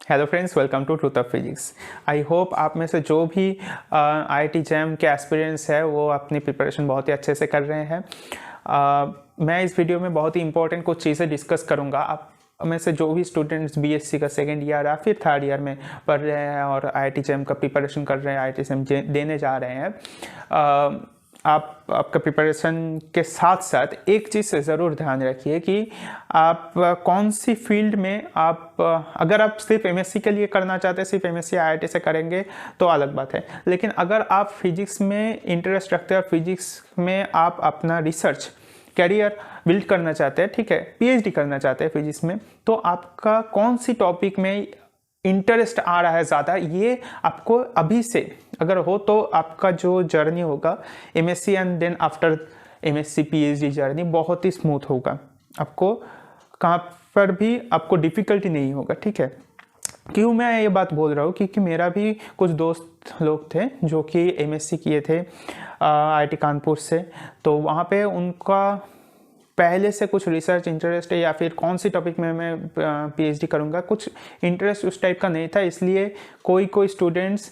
Hello friends, welcome to truth of physics. I hope आप में से जो भी आईआईटी जैम के एस्पिरेंट्स है वो अपनी प्रिपरेशन बहुत ही अच्छे से कर रहे हैं। मैं इस वीडियो में बहुत ही इंपॉर्टेंट कुछ चीज़ें डिस्कस करूंगा। आप में से जो भी स्टूडेंट्स बीएससी का सेकेंड ईयर या फिर थर्ड ईयर में पढ़ रहे हैं और आईआईटी जैम का प्रिपरेशन कर रहे हैं, आईआईटी जैम देने जा रहे हैं, आपका प्रिपरेशन के साथ साथ एक चीज़ से ज़रूर ध्यान रखिए कि आप कौन सी फील्ड में अगर आप सिर्फ एमएससी के लिए करना चाहते हैं, सिर्फ एमएससी आईआईटी से करेंगे तो अलग बात है। लेकिन अगर आप फिजिक्स में इंटरेस्ट रखते हैं और फिजिक्स में आप अपना रिसर्च कैरियर बिल्ड करना चाहते हैं, ठीक है, पीएचडी करना चाहते हैं फिजिक्स में, तो आपका कौन सी टॉपिक में इंटरेस्ट आ रहा है ज़्यादा, ये आपको अभी से अगर हो तो आपका जो जर्नी होगा MSc and then after MSc PhD journey बहुत ही स्मूथ होगा। आपको कहाँ पर भी आपको डिफ़िकल्टी नहीं होगा, ठीक है। क्यों मैं ये बात बोल रहा हूँ? क्योंकि मेरा भी कुछ दोस्त लोग थे जो कि एमएससी किए थे आईआईटी कानपुर से, तो वहाँ पे उनका पहले से कुछ रिसर्च इंटरेस्ट है या फिर कौन सी टॉपिक में मैं पीएचडी करूँगा, कुछ इंटरेस्ट उस टाइप का नहीं था। इसलिए कोई स्टूडेंट्स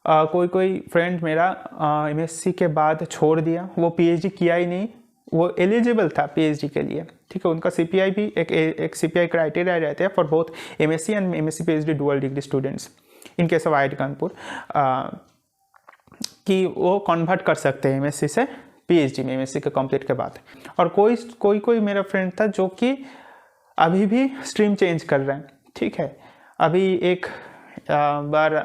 कोई फ्रेंड मेरा एमएससी के बाद छोड़ दिया, वो पीएचडी किया ही नहीं। वो एलिजिबल था पीएचडी के लिए, ठीक है। उनका सीपीआई भी एक सीपीआई क्राइटेरिया रहते हैं for both MSc and MSc PhD dual degree students in case of IIT Kanpur, कि वो कन्वर्ट कर सकते हैं एमएससी से पीएचडी में एमएससी के कंप्लीट के बाद। और कोई मेरा फ्रेंड था जो कि अभी भी स्ट्रीम चेंज कर रहे हैं, ठीक है। अभी एक बार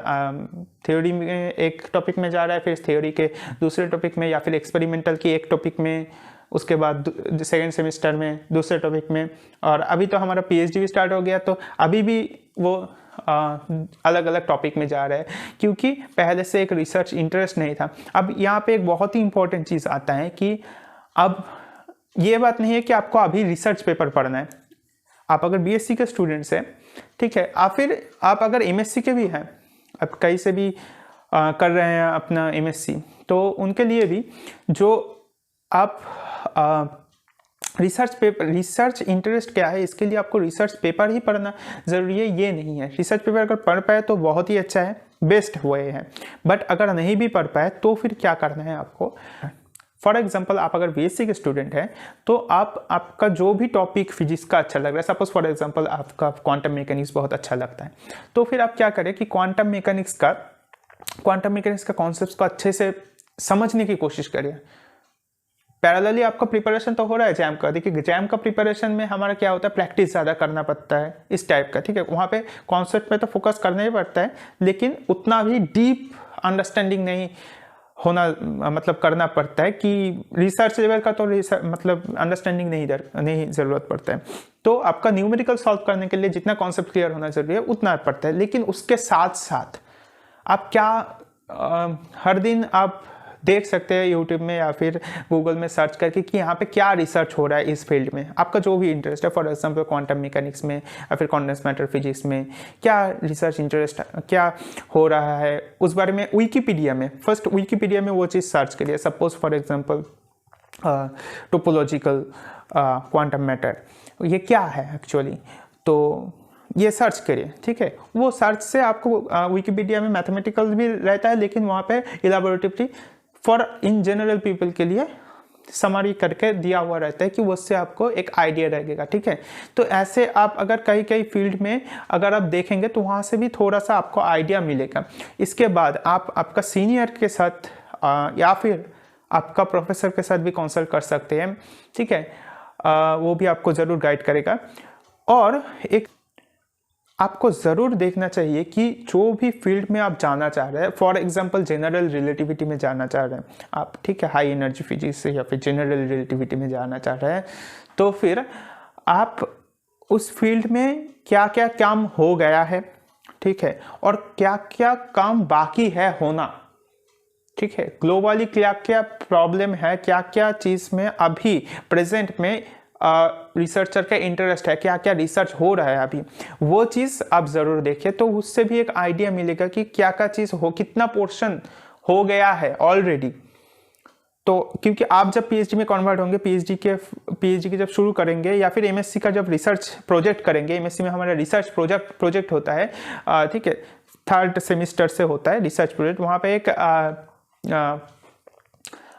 थ्योरी में एक टॉपिक में जा रहा है, फिर थ्योरी के दूसरे टॉपिक में, या फिर एक्सपेरिमेंटल की एक टॉपिक में, उसके बाद सेकेंड सेमेस्टर में दूसरे टॉपिक में, और अभी तो हमारा पीएचडी भी स्टार्ट हो गया, तो अभी भी वो अलग अलग टॉपिक में जा रहा है क्योंकि पहले से एक रिसर्च इंटरेस्ट नहीं था। अब यहाँ पे एक बहुत ही इंपॉर्टेंट चीज़ आता है कि अब ये बात नहीं है कि आपको अभी रिसर्च पेपर पढ़ना है। आप अगर बीएससी के स्टूडेंट्स हैं, ठीक है, या फिर आप अगर एमएससी के भी हैं, आप कहीं से भी कर रहे हैं अपना एमएससी, तो उनके लिए भी जो आप रिसर्च इंटरेस्ट क्या है, इसके लिए आपको रिसर्च पेपर ही पढ़ना ज़रूरी है, ये नहीं है। रिसर्च पेपर अगर पढ़ पाए तो बहुत ही अच्छा है, बेस्ट वे है। बट अगर नहीं भी पढ़ पाए तो फिर क्या करना है आपको? फॉर एग्जाम्पल, आप अगर बीएससी के स्टूडेंट हैं तो आपका जो भी टॉपिक फिजिक्स का अच्छा लग रहा है, सपोज फॉर एग्जाम्पल आपका क्वांटम मैकेनिक्स बहुत अच्छा लगता है, तो फिर आप क्या करें कि क्वांटम मैकेनिक्स का कॉन्सेप्ट को अच्छे से समझने की कोशिश करिए। पैरेलली आपका प्रिपरेशन तो हो रहा है जैम का। देखिए, जैम का प्रिपरेशन में हमारा क्या होता है, प्रैक्टिस ज़्यादा करना पड़ता है इस टाइप का, ठीक है। वहाँ पे कॉन्सेप्ट पे तो फोकस करना ही पड़ता है, लेकिन उतना भी डीप अंडरस्टैंडिंग नहीं होना, मतलब करना पड़ता है कि रिसर्च लेवल का तो मतलब अंडरस्टैंडिंग नहीं ज़रूरत पड़ता है। तो आपका न्यूमेरिकल सॉल्व करने के लिए जितना कॉन्सेप्ट क्लियर होना ज़रूरी है उतना पड़ता है। लेकिन उसके साथ साथ आप क्या हर दिन आप देख सकते हैं यूट्यूब में या फिर गूगल में सर्च करके कि यहाँ पे क्या रिसर्च हो रहा है इस फील्ड में, आपका जो भी इंटरेस्ट है। फॉर एग्जांपल क्वांटम मैकेनिक्स में या फिर कंडेंस्ड मैटर फिजिक्स में क्या रिसर्च इंटरेस्ट क्या हो रहा है, उस बारे में विकिपीडिया में फर्स्ट विकिपीडिया में वो चीज़ सर्च करिए। Suppose for example topological quantum matter, ये क्या है एक्चुअली, तो ये सर्च करिए, ठीक है। वो सर्च से आपको विकिपीडिया में मैथमेटिकल भी रहता है, लेकिन वहाँ पे इलाबोरेटिवली फॉर इन जनरल पीपल के लिए समरी करके दिया हुआ रहता है कि उससे आपको एक आइडिया रहेगा, ठीक है। तो ऐसे आप अगर कई फील्ड में अगर आप देखेंगे तो वहाँ से भी थोड़ा सा आपको आइडिया मिलेगा। इसके बाद आप आपका सीनियर के साथ या फिर आपका प्रोफेसर के साथ भी कंसल्ट कर सकते हैं, ठीक है। वो भी आपको ज़रूर गाइड करेगा। और एक आपको ज़रूर देखना चाहिए कि जो भी फील्ड में आप जाना चाह रहे हैं, फॉर एग्जांपल जनरल रिलेटिविटी में जाना चाह रहे हैं आप, ठीक है, हाई एनर्जी फिजिक्स से या फिर जनरल रिलेटिविटी में जाना चाह रहे हैं, तो फिर आप उस फील्ड में क्या क्या काम हो गया है, ठीक है, और क्या क्या काम बाकी है होना, ठीक है। ग्लोबली क्या क्या प्रॉब्लम है, क्या क्या चीज़ में अभी प्रेजेंट में रिसर्चर का इंटरेस्ट है, क्या क्या रिसर्च हो रहा है अभी, वो चीज़ आप ज़रूर देखिए। तो उससे भी एक आइडिया मिलेगा कि क्या क्या चीज़ हो, कितना पोर्शन हो गया है ऑलरेडी। तो क्योंकि आप जब पीएचडी में कन्वर्ट होंगे, पीएचडी के जब शुरू करेंगे या फिर एमएससी का जब रिसर्च प्रोजेक्ट करेंगे, एमएससी में हमारा रिसर्च प्रोजेक्ट होता है, ठीक है, 3rd सेमिस्टर से होता है रिसर्च प्रोजेक्ट। वहाँ पे एक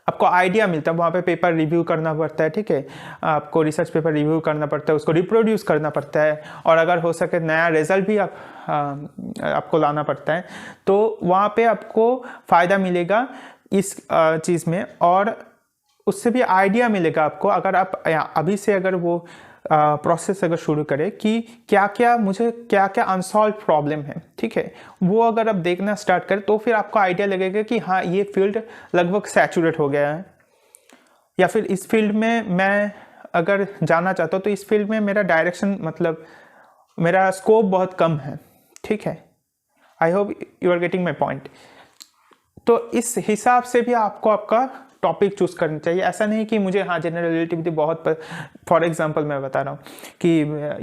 आपको आइडिया मिलता है, वहाँ पे पेपर रिव्यू करना पड़ता है, ठीक है, आपको रिसर्च पेपर रिव्यू करना पड़ता है, उसको रिप्रोड्यूस करना पड़ता है, और अगर हो सके नया रिजल्ट भी आपको लाना पड़ता है। तो वहाँ पे आपको फ़ायदा मिलेगा इस चीज़ में, और उससे भी आइडिया मिलेगा आपको, अगर आप अभी से अगर वो प्रोसेस अगर शुरू करें कि क्या क्या अनसॉल्व प्रॉब्लम है, ठीक है, वो अगर आप देखना स्टार्ट करें तो फिर आपको आइडिया लगेगा कि हाँ ये फील्ड लगभग सैचुरेट हो गया है, या फिर इस फील्ड में मैं अगर जाना चाहता हूँ तो इस फील्ड में मेरा डायरेक्शन, मतलब मेरा स्कोप बहुत कम है, ठीक है। I hope you are getting my point. तो इस हिसाब से भी आपको आपका टॉपिक चूज करना चाहिए। ऐसा नहीं कि मुझे हाँ जनरल रिलेटिविटी बहुत, फॉर एग्जांपल मैं बता रहा हूँ कि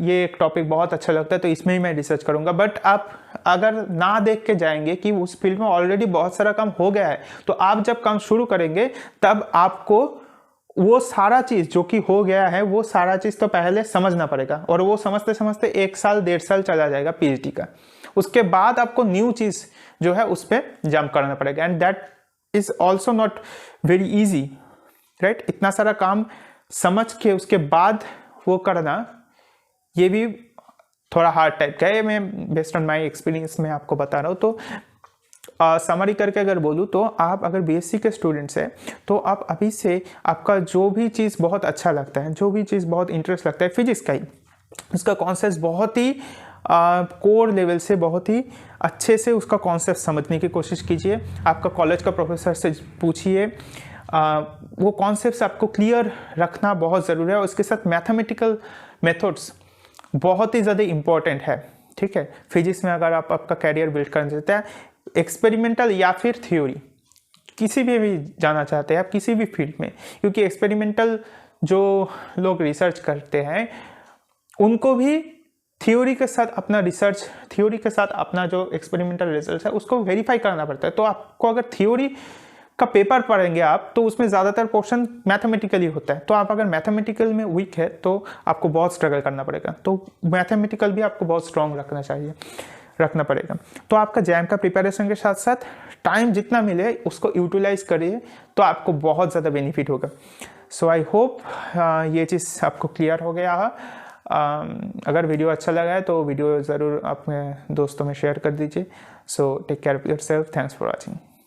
ये एक टॉपिक बहुत अच्छा लगता है तो इसमें ही मैं रिसर्च करूँगा, बट आप अगर ना देख के जाएंगे कि उस फील्ड में ऑलरेडी बहुत सारा काम हो गया है, तो आप जब काम शुरू करेंगे तब आपको वो सारा चीज़ जो कि हो गया है वो सारा चीज़ तो पहले समझना पड़ेगा, और वो समझते समझते 1 साल 1.5 साल चला जाएगा पीएचडी का। उसके बाद आपको न्यू चीज़ जो है उस पर जंप करना पड़ेगा, and that is also not very easy, right. इतना सारा काम समझ के उसके बाद वो करना, ये भी थोड़ा हार्ड टाइप का है। मैं बेस्ड ऑन माई एक्सपीरियंस में आपको बता रहा हूँ। तो समरी करके अगर बोलूँ तो आप अगर बीएससी के स्टूडेंट्स हैं तो आप अभी से आपका जो भी चीज़ बहुत अच्छा लगता है, जो भी चीज़ बहुत इंटरेस्ट लगता है, फिजिक्स का ही, उसका कॉन्सेप्ट बहुत ही कोर लेवल से बहुत ही अच्छे से उसका कॉन्सेप्ट समझने की कोशिश कीजिए। आपका कॉलेज का प्रोफेसर से पूछिए, वो कॉन्सेप्ट्स आपको क्लियर रखना बहुत ज़रूरी है। और इसके साथ मैथमेटिकल मेथड्स बहुत ही ज़्यादा इम्पॉर्टेंट है, ठीक है। फिजिक्स में अगर आप आपका कैरियर बिल्ड करना चाहते हैं, एक्सपेरिमेंटल या फिर थ्योरी, किसी भी जाना चाहते हैं आप किसी भी फील्ड में, क्योंकि एक्सपेरिमेंटल जो लोग रिसर्च करते हैं उनको भी थ्योरी के साथ अपना रिसर्च, थ्योरी के साथ अपना जो एक्सपेरिमेंटल रिजल्ट है उसको वेरीफाई करना पड़ता है। तो आपको अगर थ्योरी का पेपर पढ़ेंगे आप तो उसमें ज़्यादातर पोर्शन मैथमेटिकली होता है। तो आप अगर मैथमेटिकल में वीक है तो आपको बहुत स्ट्रगल करना पड़ेगा। तो मैथमेटिकल भी आपको बहुत स्ट्रॉन्ग रखना पड़ेगा। तो आपका जैम का प्रिपरेशन के साथ साथ टाइम जितना मिले उसको यूटिलाइज करिए, तो आपको बहुत ज़्यादा बेनिफिट होगा। सो आई होप ये चीज़ आपको क्लियर हो गया है। अगर वीडियो अच्छा लगा है तो वीडियो ज़रूर अपने दोस्तों में शेयर कर दीजिए। So take care of yourself, thanks for watching.